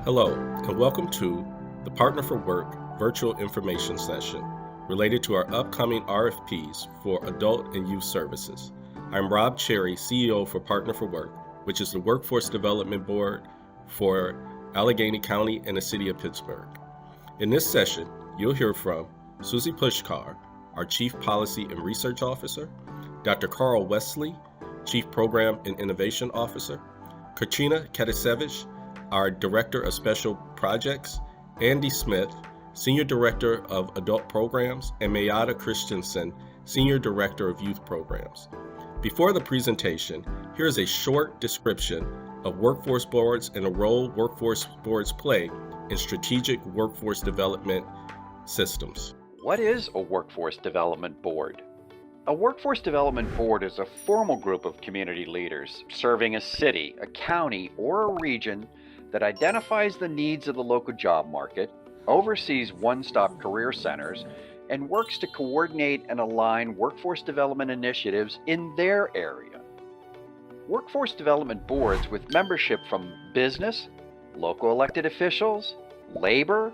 Hello, and welcome to the Partner4Work virtual information session related to our upcoming RFPs for adult and youth services. I'm Rob Cherry, CEO for Partner4Work, which is the workforce development board for Allegheny County and the City of Pittsburgh. In this session, you'll hear from Susie Pushkar, our Chief Policy and Research Officer, Dr. Carl Wesley, Chief Program and Innovation Officer, Katrina Katasevich, our Director of Special Projects, Andy Smith, Senior Director of Adult Programs, and Mayada Christensen, Senior Director of Youth Programs. Before the presentation, here's a short description of workforce boards and the role workforce boards play in strategic workforce development systems. What is a workforce development board? A workforce development board is a formal group of community leaders serving a city, a county, or a region that identifies the needs of the local job market, oversees one-stop career centers, and works to coordinate and align workforce development initiatives in their area. Workforce development boards with membership from business, local elected officials, labor,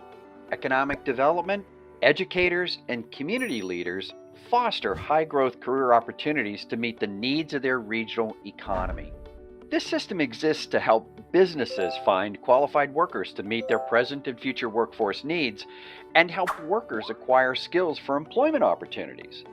economic development, educators, and community leaders foster high-growth career opportunities to meet the needs of their regional economy. This system exists to help businesses find qualified workers to meet their present and future workforce needs and help workers acquire skills for employment opportunities.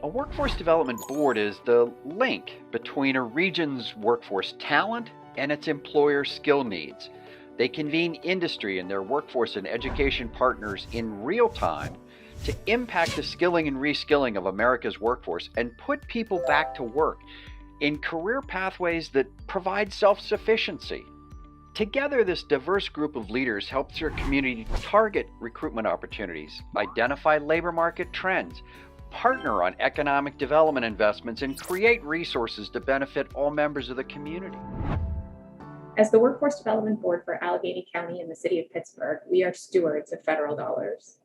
A workforce development board is the link between a region's workforce talent and its employer skill needs. They convene industry and their workforce and education partners in real time to impact the skilling and reskilling of America's workforce and put people back to work in career pathways that provide self-sufficiency. Together, this diverse group of leaders helps their community target recruitment opportunities, identify labor market trends, partner on economic development investments, and create resources to benefit all members of the community. As the Workforce Development Board for Allegheny County and the City of Pittsburgh, we are stewards of federal dollars.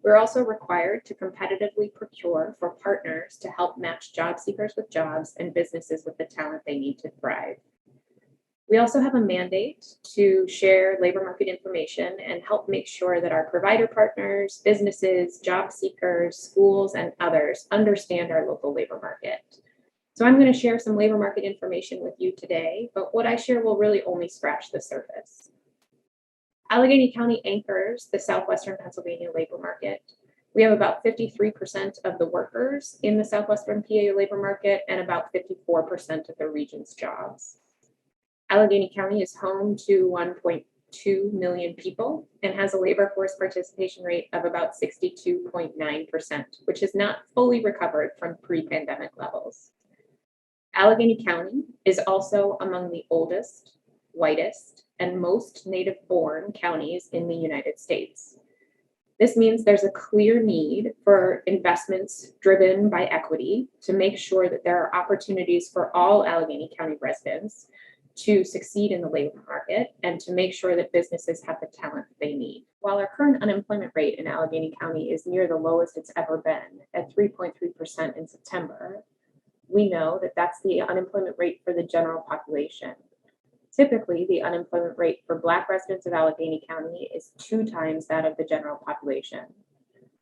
We're also required to competitively procure for partners to help match job seekers with jobs and businesses with the talent they need to thrive. We also have a mandate to share labor market information and help make sure that our provider partners, businesses, job seekers, schools, and others understand our local labor market. So I'm going to share some labor market information with you today, but what I share will really only scratch the surface. Allegheny County anchors the southwestern Pennsylvania labor market. We have about 53% of the workers in the southwestern PA labor market and about 54% of the region's jobs. Allegheny County is home to 1.2 million people and has a labor force participation rate of about 62.9%, which is not fully recovered from pre-pandemic levels. Allegheny County is also among the oldest, whitest, and most native-born counties in the United States. This means there's a clear need for investments driven by equity to make sure that there are opportunities for all Allegheny County residents to succeed in the labor market and to make sure that businesses have the talent they need. While our current unemployment rate in Allegheny County is near the lowest it's ever been at 3.3% in September, we know that that's the unemployment rate for the general population. Typically, the unemployment rate for Black residents of Allegheny County is 2 times that of the general population.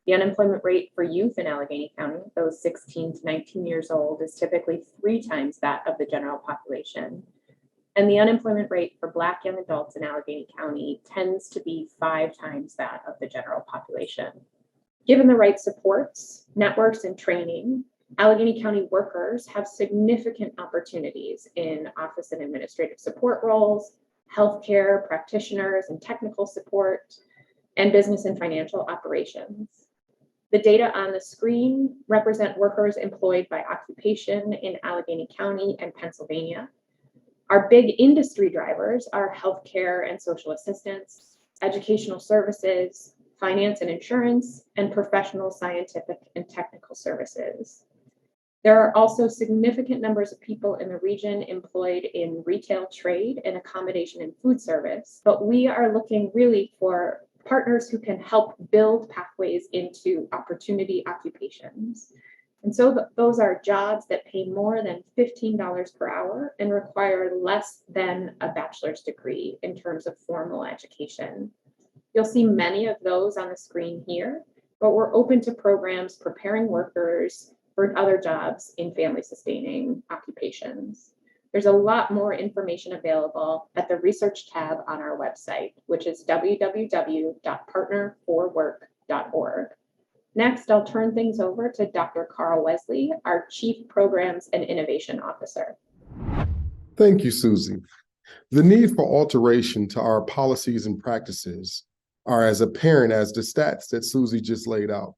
The unemployment rate for youth in Allegheny County, those 16 to 19 years old, is typically 3 times that of the general population. And the unemployment rate for Black young adults in Allegheny County tends to be 5 times that of the general population. Given the right supports, networks, and training, Allegheny County workers have significant opportunities in office and administrative support roles, healthcare practitioners and technical support, and business and financial operations. The data on the screen represent workers employed by occupation in Allegheny County and Pennsylvania. Our big industry drivers are healthcare and social assistance, educational services, finance and insurance, and professional, scientific, and technical services. There are also significant numbers of people in the region employed in retail trade and accommodation and food service, but we are looking really for partners who can help build pathways into opportunity occupations And so those are jobs that pay more than $15 per hour and require less than a bachelor's degree in terms of formal education. You'll see many of those on the screen here, but we're open to programs preparing workers for other jobs in family sustaining occupations. There's a lot more information available at the research tab on our website, which is www.partner4work.org. Next, I'll turn things over to Dr. Carl Wesley, our Chief Programs and Innovation Officer. Thank you, Susie. The need for alteration to our policies and practices are as apparent as the stats that Susie just laid out.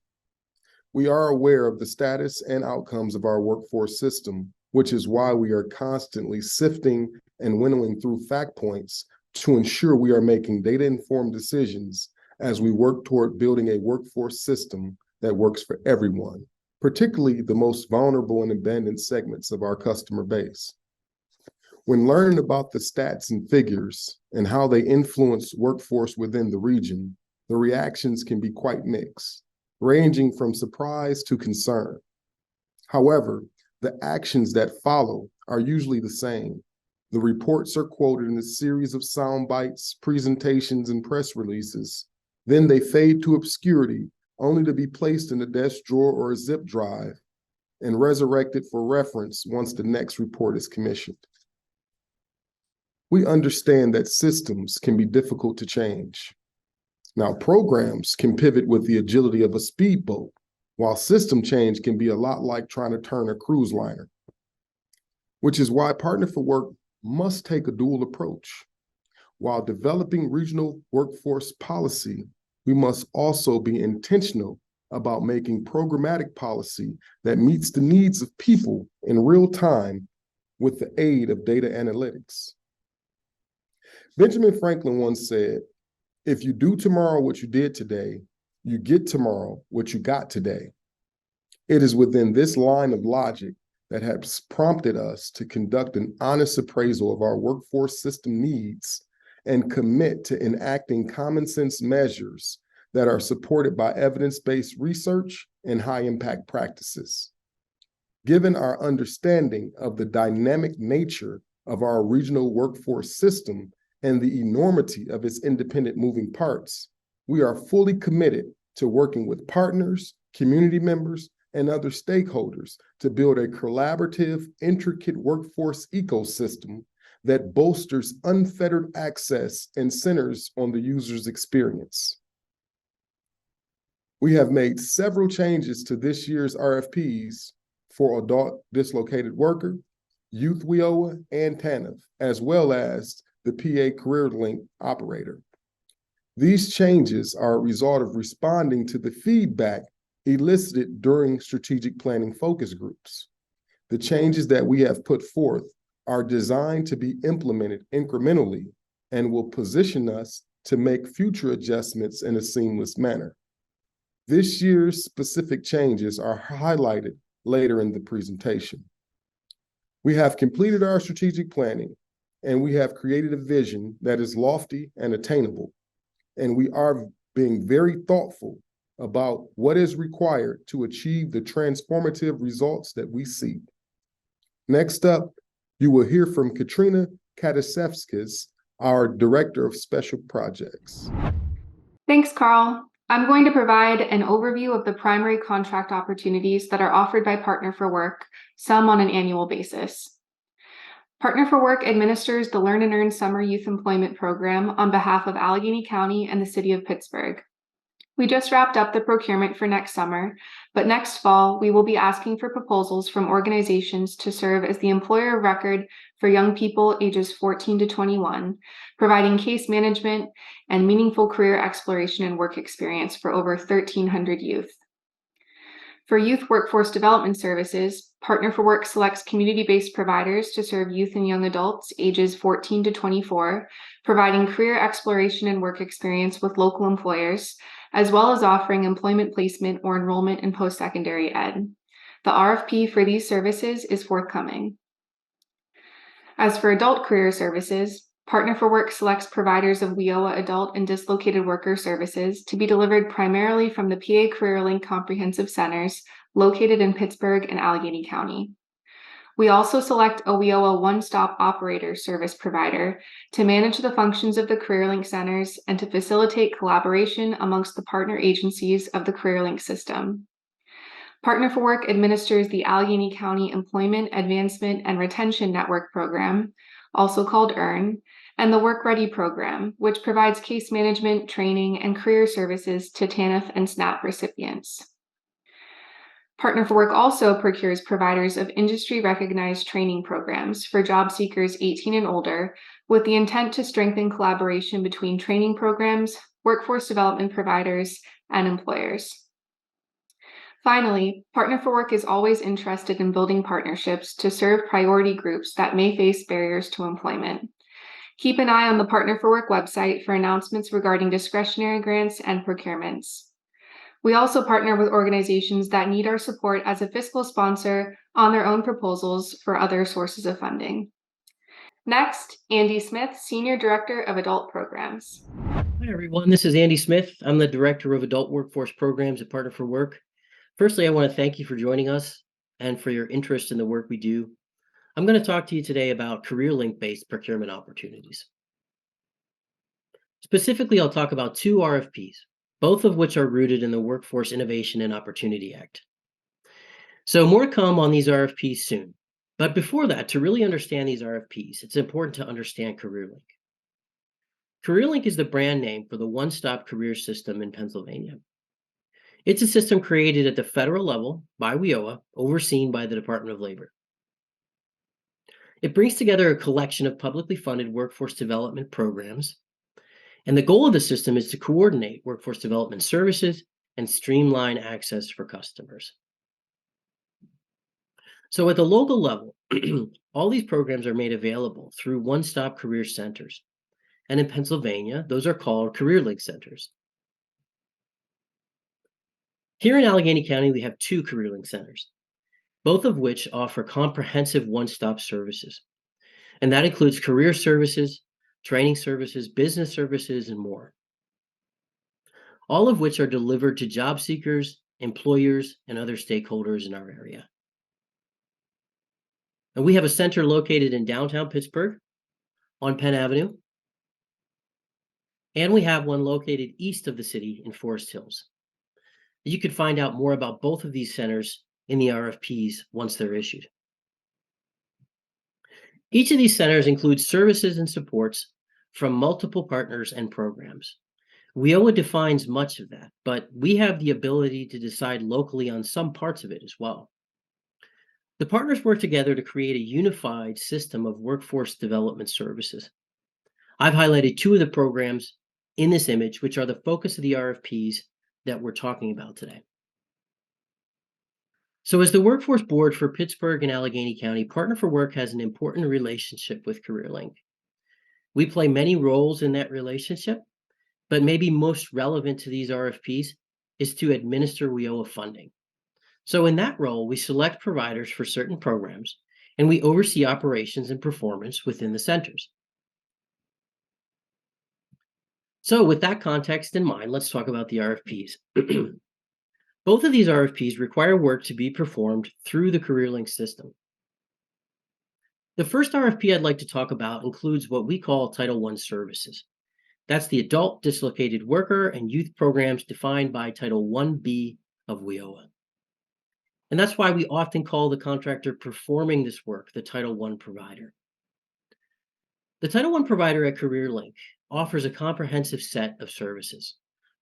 We are aware of the status and outcomes of our workforce system, which is why we are constantly sifting and winnowing through fact points to ensure we are making data-informed decisions as we work toward building a workforce system that works for everyone, particularly the most vulnerable and abandoned segments of our customer base. When learning about the stats and figures and how they influence workforce within the region, the reactions can be quite mixed, ranging from surprise to concern. However, the actions that follow are usually the same. The reports are quoted in a series of sound bites, presentations, and press releases. Then they fade to obscurity, only to be placed in a desk drawer or a zip drive and resurrected for reference once the next report is commissioned. We understand that systems can be difficult to change. Now, programs can pivot with the agility of a speedboat, while system change can be a lot like trying to turn a cruise liner, which is why Partner4Work must take a dual approach. While developing regional workforce policy, we must also be intentional about making programmatic policy that meets the needs of people in real time with the aid of data analytics. Benjamin Franklin once said, "If you do tomorrow what you did today, you get tomorrow what you got today." It is within this line of logic that has prompted us to conduct an honest appraisal of our workforce system needs and commit to enacting common sense measures that are supported by evidence-based research and high-impact practices. Given our understanding of the dynamic nature of our regional workforce system and the enormity of its independent moving parts, we are fully committed to working with partners, community members, and other stakeholders to build a collaborative, intricate workforce ecosystem that bolsters unfettered access and centers on the user's experience. We have made several changes to this year's RFPs for Adult Dislocated Worker, Youth WIOA and TANF, as well as the PA CareerLink operator. These changes are a result of responding to the feedback elicited during strategic planning focus groups. The changes that we have put forth are designed to be implemented incrementally and will position us to make future adjustments in a seamless manner. This year's specific changes are highlighted later in the presentation. We have completed our strategic planning, and we have created a vision that is lofty and attainable. And we are being very thoughtful about what is required to achieve the transformative results that we seek. Next up, you will hear from Katrina Katasevskis, our Director of Special Projects. Thanks, Carl. I'm going to provide an overview of the primary contract opportunities that are offered by Partner4Work, some on an annual basis. Partner4Work administers the Learn and Earn Summer Youth Employment Program on behalf of Allegheny County and the City of Pittsburgh. We just wrapped up the procurement for next summer, but next fall, we will be asking for proposals from organizations to serve as the employer of record for young people ages 14 to 21, providing case management and meaningful career exploration and work experience for over 1,300 youth. For youth workforce development services, Partner4Work selects community-based providers to serve youth and young adults ages 14 to 24, providing career exploration and work experience with local employers, as well as offering employment placement or enrollment in post-secondary ed. The RFP for these services is forthcoming. As for adult career services, Partner4Work selects providers of WIOA Adult and Dislocated Worker services to be delivered primarily from the PA CareerLink Comprehensive Centers located in Pittsburgh and Allegheny County. We also select a WIOA one-stop operator service provider to manage the functions of the CareerLink centers and to facilitate collaboration amongst the partner agencies of the CareerLink system. Partner4Work administers the Allegheny County Employment Advancement and Retention Network program, also called EARN, and the Work Ready program, which provides case management, training, and career services to TANF and SNAP recipients. Partner4Work also procures providers of industry-recognized training programs for job seekers 18 and older, with the intent to strengthen collaboration between training programs, workforce development providers, and employers. Finally, Partner4Work is always interested in building partnerships to serve priority groups that may face barriers to employment. Keep an eye on the Partner4Work website for announcements regarding discretionary grants and procurements. We also partner with organizations that need our support as a fiscal sponsor on their own proposals for other sources of funding. Next, Andy Smith, Senior Director of Adult Programs. Hi, everyone. This is Andy Smith. I'm the Director of Adult Workforce Programs at Partner4Work. Firstly, I want to thank you for joining us and for your interest in the work we do. I'm going to talk to you today about CareerLink-based procurement opportunities. Specifically, I'll talk about two RFPs, both of which are rooted in the Workforce Innovation and Opportunity Act. So more to come on these RFPs soon. But before that, to really understand these RFPs, it's important to understand CareerLink. CareerLink is the brand name for the one-stop career system in Pennsylvania. It's a system created at the federal level by WIOA, overseen by the Department of Labor. It brings together a collection of publicly funded workforce development programs, and the goal of the system is to coordinate workforce development services and streamline access for customers. So at the local level, all these programs are made available through one-stop career centers. And in Pennsylvania, those are called CareerLink centers. Here in Allegheny County, we have two CareerLink centers, both of which offer comprehensive one-stop services. And that includes career services, training services, business services, and more. All of which are delivered to job seekers, employers, and other stakeholders in our area. And we have a center located in downtown Pittsburgh on Penn Avenue. And we have one located east of the city in Forest Hills. You could find out more about both of these centers in the RFPs once they're issued. Each of these centers includes services and supports from multiple partners and programs. WIOA defines much of that, but we have the ability to decide locally on some parts of it as well. The partners work together to create a unified system of workforce development services. I've highlighted two of the programs in this image, which are the focus of the RFPs that we're talking about today. So as the workforce board for Pittsburgh and Allegheny County, Partner4Work has an important relationship with CareerLink. We play many roles in that relationship, but maybe most relevant to these RFPs is to administer WIOA funding. So in that role, we select providers for certain programs, and we oversee operations and performance within the centers. So with that context in mind, let's talk about the RFPs. Both of these RFPs require work to be performed through the CareerLink system. The first RFP I'd like to talk about includes what we call Title I services. That's the Adult Dislocated Worker and Youth programs defined by Title 1B of WIOA. And that's why we often call the contractor performing this work the Title I provider. The Title I provider at CareerLink offers a comprehensive set of services,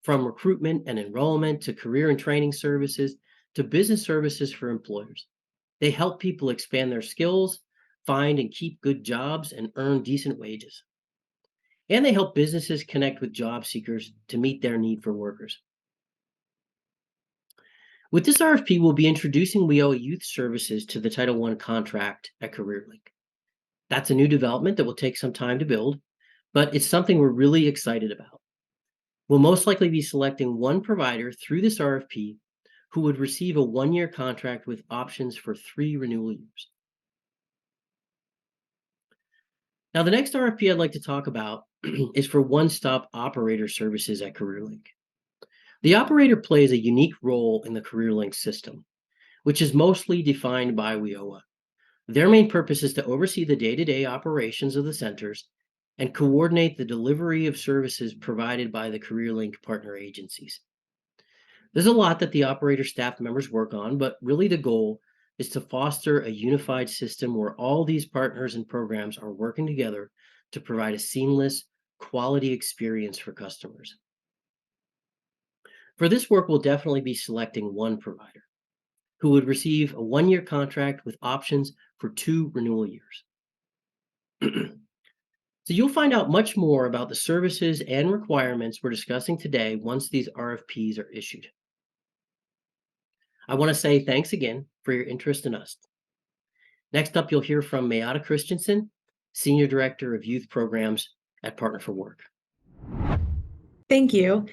from recruitment and enrollment to career and training services to business services for employers. They help people expand their skills, find and keep good jobs, and earn decent wages. And they help businesses connect with job seekers to meet their need for workers. With this RFP, we'll be introducing WIOA Youth Services to the Title I contract at CareerLink. That's a new development that will take some time to build, but it's something we're really excited about. We'll most likely be selecting one provider through this RFP who would receive a one-year contract with options for 3 renewal years. Now, the next RFP I'd like to talk about is for one-stop operator services at CareerLink. The operator plays a unique role in the CareerLink system. which is mostly defined by WIOA. Their main purpose is to oversee the day-to-day operations of the centers and coordinate the delivery of services provided by the CareerLink partner agencies. There's a lot that the operator staff members work on, but really the goal is to foster a unified system where all these partners and programs are working together to provide a seamless, quality experience for customers. For this work, we'll definitely be selecting one provider who would receive a one-year contract with options for 2 renewal years. So you'll find out much more about the services and requirements we're discussing today once these RFPs are issued. I want to say thanks again for your interest in us. Next up, you'll hear from Mayada Christensen, Senior Director of Youth Programs at Partner4Work. Thank you.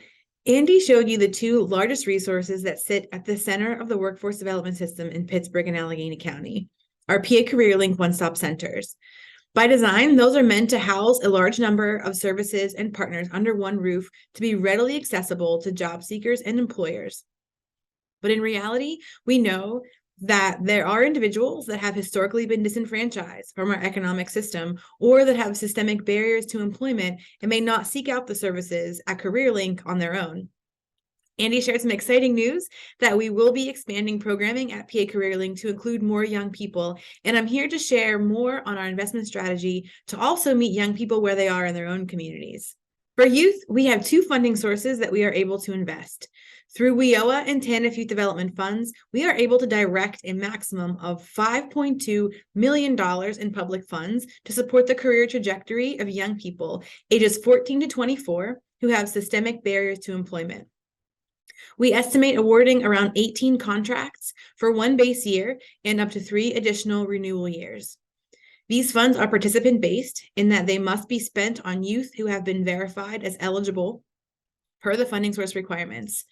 Andy showed you the 2 largest resources that sit at the center of the workforce development system in Pittsburgh and Allegheny County, our PA CareerLink one-stop centers. By design, those are meant to house a large number of services and partners under one roof to be readily accessible to job seekers and employers. But in reality, we know that there are individuals that have historically been disenfranchised from our economic system or that have systemic barriers to employment and may not seek out the services at CareerLink on their own. Andy shared some exciting news that we will be expanding programming at PA CareerLink to include more young people, and I'm here to share more on our investment strategy to also meet young people where they are in their own communities. For youth, we have 2 funding sources that we are able to invest. Through WIOA and TANF Youth Development Funds, we are able to direct a maximum of $5.2 million in public funds to support the career trajectory of young people ages 14 to 24 who have systemic barriers to employment. We estimate awarding around 18 contracts for 1 base year and up to 3 additional renewal years. These funds are participant-based in that they must be spent on youth who have been verified as eligible per the funding source requirements.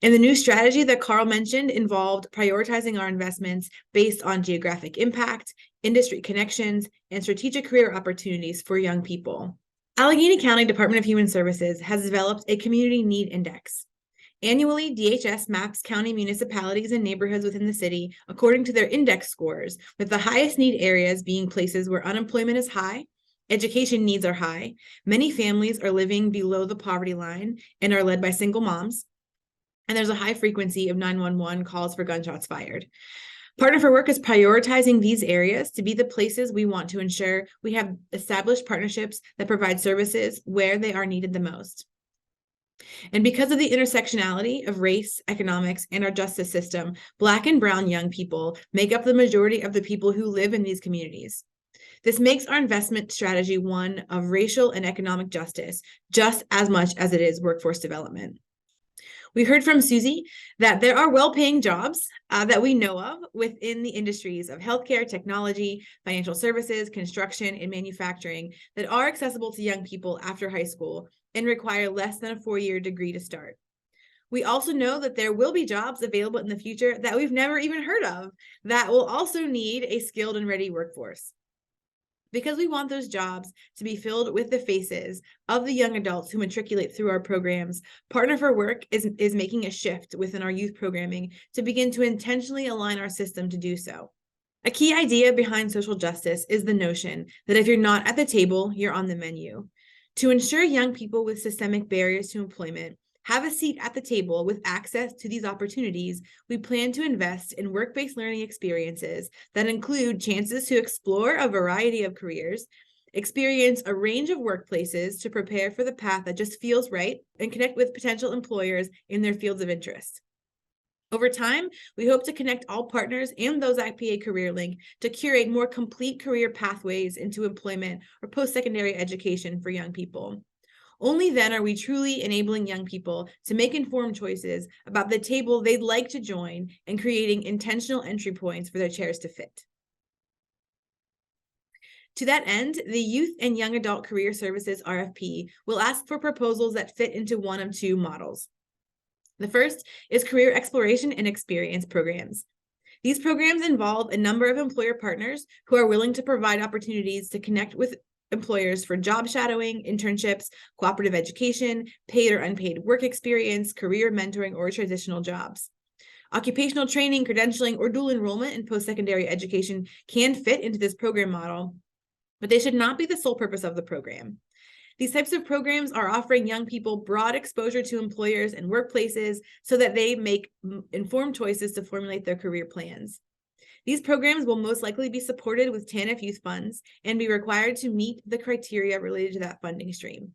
And the new strategy that Carl mentioned involved prioritizing our investments based on geographic impact, industry connections, and strategic career opportunities for young people. Allegheny County Department of Human Services has developed a community need index. Annually, DHS maps county municipalities and neighborhoods within the city according to their index scores, with the highest need areas being places where unemployment is high, education needs are high, many families are living below the poverty line and are led by single moms, and there's a high frequency of 911 calls for gunshots fired. Partner4Work is prioritizing these areas to be the places we want to ensure we have established partnerships that provide services where they are needed the most. And because of the intersectionality of race, economics, and our justice system, Black and Brown young people make up the majority of the people who live in these communities. This makes our investment strategy one of racial and economic justice, just as much as it is workforce development. We heard from Susie that there are well-paying jobs that we know of within the industries of healthcare, technology, financial services, construction, and manufacturing that are accessible to young people after high school and require less than a 4-year degree to start. We also know that there will be jobs available in the future that we've never even heard of that will also need a skilled and ready workforce. Because we want those jobs to be filled with the faces of the young adults who matriculate through our programs, Partner4Work is making a shift within our youth programming to begin to intentionally align our system to do so. A key idea behind social justice is the notion that if you're not at the table, you're on the menu. To ensure young people with systemic barriers to employment have a seat at the table with access to these opportunities, we plan to invest in work-based learning experiences that include chances to explore a variety of careers, experience a range of workplaces to prepare for the path that just feels right, and connect with potential employers in their fields of interest. Over time, we hope to connect all partners and those at PA CareerLink to curate more complete career pathways into employment or post-secondary education for young people. Only then are we truly enabling young people to make informed choices about the table they'd like to join and creating intentional entry points for their chairs to fit. To that end, the Youth and Young Adult Career Services RFP will ask for proposals that fit into one of 2 models. The first is career exploration and experience programs. These programs involve a number of employer partners who are willing to provide opportunities to connect with employers for job shadowing, internships, cooperative education, paid or unpaid work experience, career mentoring, or transitional jobs. Occupational training, credentialing, or dual enrollment in post-secondary education can fit into this program model, but they should not be the sole purpose of the program. These types of programs are offering young people broad exposure to employers and workplaces so that they make informed choices to formulate their career plans. These programs will most likely be supported with TANF youth funds and be required to meet the criteria related to that funding stream.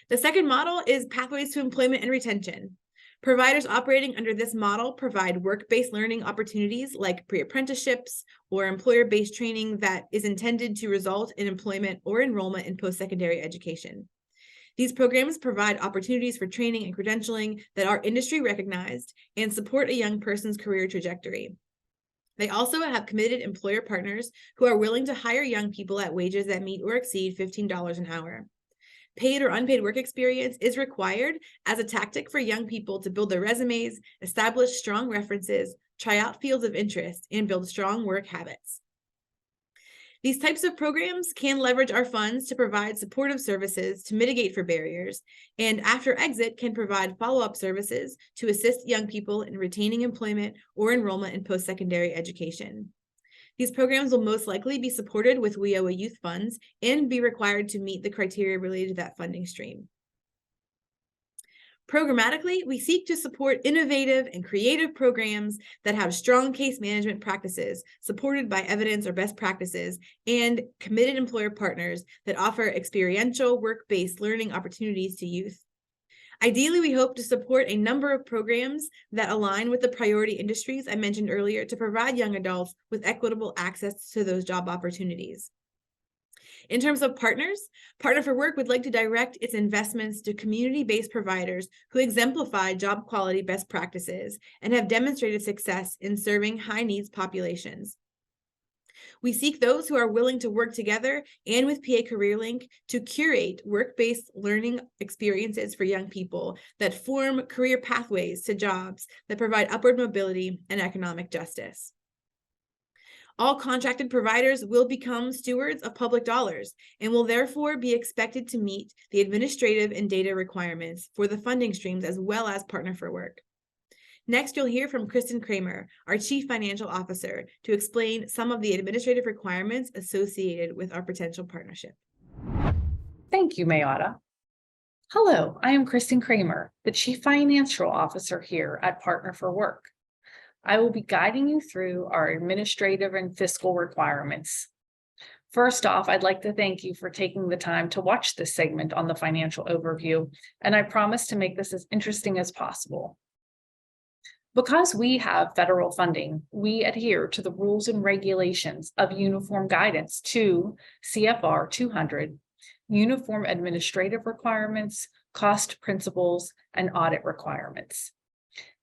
The second model is pathways to employment and retention. Providers operating under this model provide work-based learning opportunities like pre-apprenticeships or employer-based training that is intended to result in employment or enrollment in post-secondary education. These programs provide opportunities for training and credentialing that are industry recognized and support a young person's career trajectory. They also have committed employer partners who are willing to hire young people at wages that meet or exceed $15 an hour. Paid or unpaid work experience is required as a tactic for young people to build their resumes, establish strong references, try out fields of interest, and build strong work habits. These types of programs can leverage our funds to provide supportive services to mitigate for barriers, and after exit can provide follow-up services to assist young people in retaining employment or enrollment in post-secondary education. These programs will most likely be supported with WIOA youth funds and be required to meet the criteria related to that funding stream. Programmatically, we seek to support innovative and creative programs that have strong case management practices supported by evidence or best practices and committed employer partners that offer experiential work-based learning opportunities to youth. Ideally, we hope to support a number of programs that align with the priority industries I mentioned earlier to provide young adults with equitable access to those job opportunities. In terms of partners, Partner4Work would like to direct its investments to community-based providers who exemplify job quality best practices and have demonstrated success in serving high-needs populations. We seek those who are willing to work together and with PA CareerLink to curate work-based learning experiences for young people that form career pathways to jobs that provide upward mobility and economic justice. All contracted providers will become stewards of public dollars and will therefore be expected to meet the administrative and data requirements for the funding streams as well as Partner4Work. Next, you'll hear from Kristen Kramer, our Chief Financial Officer, to explain some of the administrative requirements associated with our potential partnership. Thank you, Mayada. Hello, I am Kristen Kramer, the Chief Financial Officer here at Partner4Work. I will be guiding you through our administrative and fiscal requirements. First off, I'd like to thank you for taking the time to watch this segment on the financial overview, and I promise to make this as interesting as possible. Because we have federal funding, we adhere to the rules and regulations of Uniform Guidance 2 CFR 200, Uniform Administrative Requirements, Cost Principles, and Audit Requirements.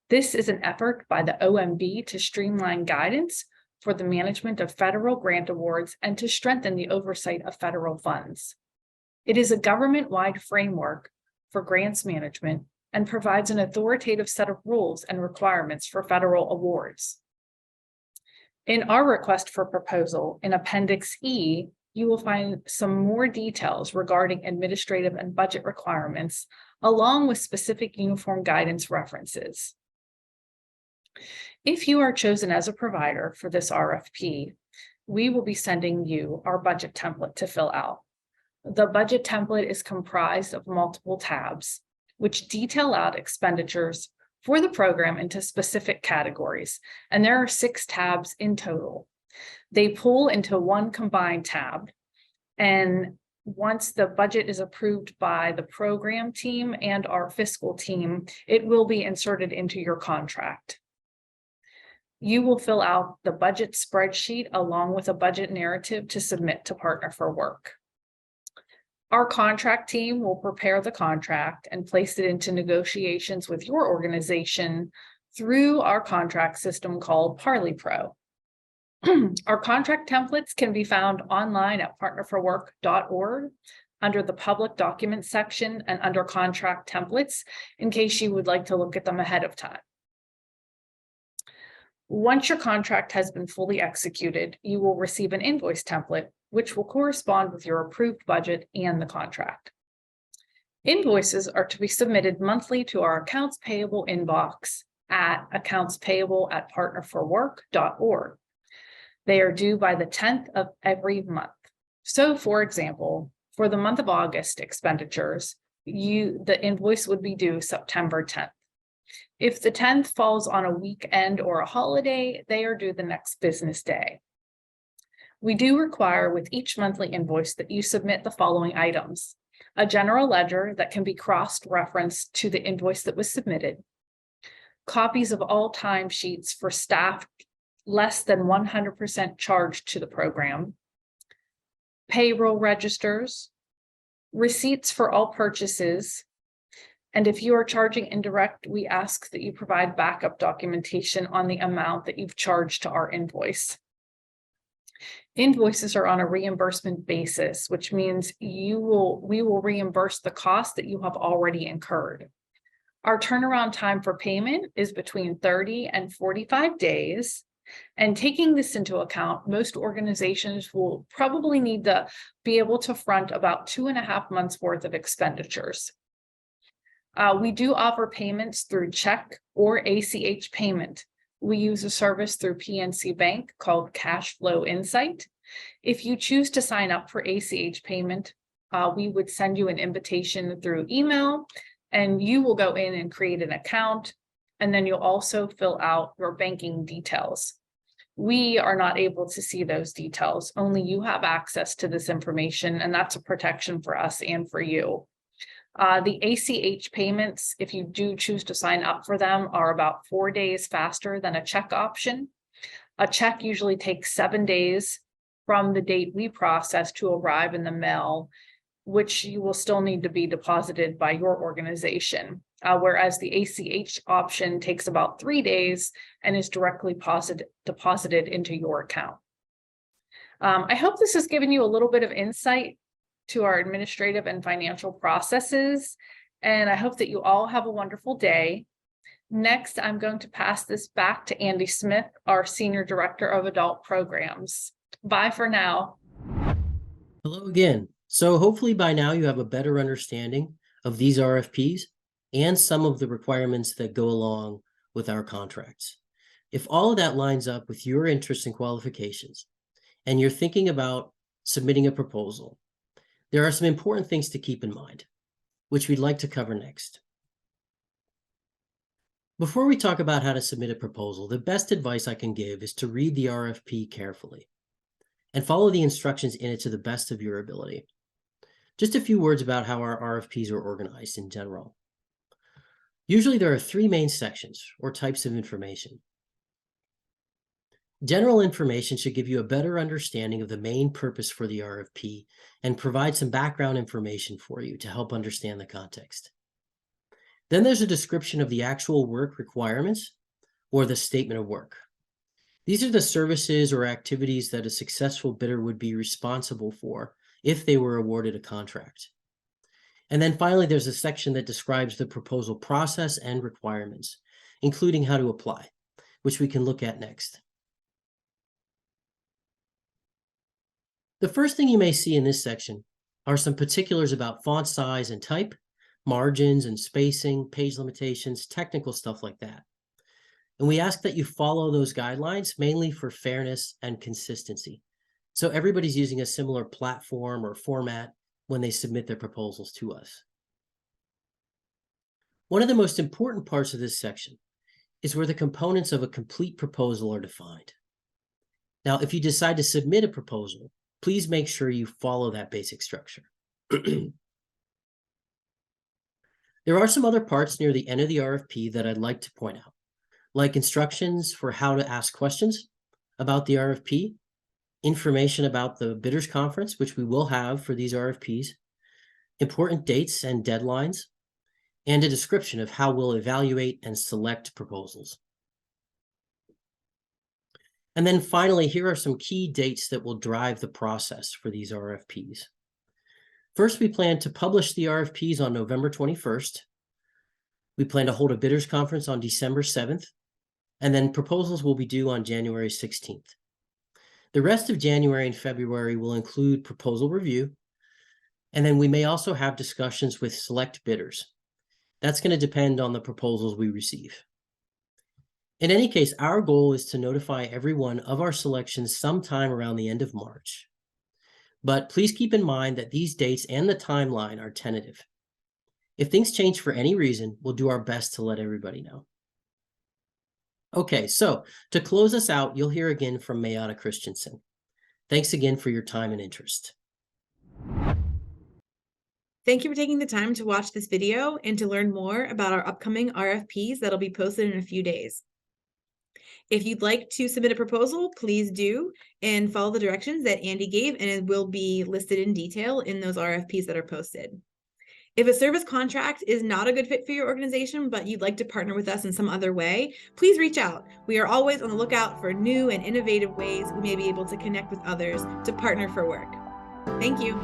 This is an effort by the OMB to streamline guidance for the management of federal grant awards and to strengthen the oversight of federal funds. It is a government-wide framework for grants management and provides an authoritative set of rules and requirements for federal awards. In our request for proposal in Appendix E, you will find some more details regarding administrative and budget requirements, along with specific uniform guidance references. If you are chosen as a provider for this RFP, we will be sending you our budget template to fill out. The budget template is comprised of multiple tabs, which detail out expenditures for the program into specific categories, and there are 6 tabs in total. They pull into one combined tab, and once the budget is approved by the program team and our fiscal team, it will be inserted into your contract. You will fill out the budget spreadsheet along with a budget narrative to submit to Partner4Work. Our contract team will prepare the contract and place it into negotiations with your organization through our contract system called ParleyPro. Our contract templates can be found online at partner4work.org under the public documents section and under contract templates in case you would like to look at them ahead of time. Once your contract has been fully executed, you will receive an invoice template, which will correspond with your approved budget and the contract. Invoices are to be submitted monthly to our accounts payable inbox at accountspayable@partner4work.org. They are due by the 10th of every month. So, for example, for the month of August expenditures, the invoice would be due September 10th. If the 10th falls on a weekend or a holiday, they are due the next business day. We do require with each monthly invoice that you submit the following items: a general ledger that can be cross-referenced to the invoice that was submitted, copies of all timesheets for staff less than 100% charged to the program, payroll registers, receipts for all purchases, and if you are charging indirect, we ask that you provide backup documentation on the amount that you've charged to our invoice. Invoices are on a reimbursement basis, which means we will reimburse the cost that you have already incurred. Our turnaround time for payment is between 30 and 45 days. And taking this into account, most organizations will probably need to be able to front about 2.5 months worth of expenditures. We do offer payments through check or ACH payment. We use a service through PNC Bank called Cash Flow Insight. If you choose to sign up for ACH payment, we would send you an invitation through email, and you will go in and create an account, and then you'll also fill out your banking details. We are not able to see those details. Only you have access to this information, and that's a protection for us and for you. The ACH payments, if you do choose to sign up for them, are about 4 days faster than a check option. A check usually takes 7 days from the date we process to arrive in the mail, which you will still need to be deposited by your organization. Whereas the ACH option takes about 3 days and is directly deposited into your account. I hope this has given you a little bit of insight to our administrative and financial processes, and I hope that you all have a wonderful day. Next, I'm going to pass this back to Andy Smith, our Senior Director of Adult Programs. Bye for now. Hello again. So hopefully by now you have a better understanding of these RFPs and some of the requirements that go along with our contracts. If all of that lines up with your interests and qualifications, and you're thinking about submitting a proposal, there are some important things to keep in mind, which we'd like to cover next. Before we talk about how to submit a proposal, the best advice I can give is to read the RFP carefully and follow the instructions in it to the best of your ability. Just a few words about how our RFPs are organized in general. Usually there are 3 main sections or types of information. General information should give you a better understanding of the main purpose for the RFP and provide some background information for you to help understand the context. Then there's a description of the actual work requirements or the statement of work. These are the services or activities that a successful bidder would be responsible for if they were awarded a contract. And then finally, there's a section that describes the proposal process and requirements, including how to apply, which we can look at next. The first thing you may see in this section are some particulars about font size and type, margins and spacing, page limitations, technical stuff like that. And we ask that you follow those guidelines mainly for fairness and consistency. So everybody's using a similar platform or format when they submit their proposals to us. One of the most important parts of this section is where the components of a complete proposal are defined. Now, if you decide to submit a proposal, please make sure you follow that basic structure. There are some other parts near the end of the RFP that I'd like to point out, like instructions for how to ask questions about the RFP, information about the bidders conference, which we will have for these RFPs, important dates and deadlines, and a description of how we'll evaluate and select proposals. And then finally, here are some key dates that will drive the process for these RFPs. First, we plan to publish the RFPs on November 21st. We plan to hold a bidders conference on December 7th, and then proposals will be due on January 16th. The rest of January and February will include proposal review, and then we may also have discussions with select bidders. That's going to depend on the proposals we receive. In any case, our goal is to notify everyone of our selections sometime around the end of March. But please keep in mind that these dates and the timeline are tentative. If things change for any reason, we'll do our best to let everybody know. Okay, so to close us out, you'll hear again from Mayada Christensen. Thanks again for your time and interest. Thank you for taking the time to watch this video and to learn more about our upcoming RFPs that'll be posted in a few days. If you'd like to submit a proposal, please do, and follow the directions that Andy gave, and it will be listed in detail in those RFPs that are posted. If a service contract is not a good fit for your organization, but you'd like to partner with us in some other way, please reach out. We are always on the lookout for new and innovative ways we may be able to connect with others to partner for work. Thank you.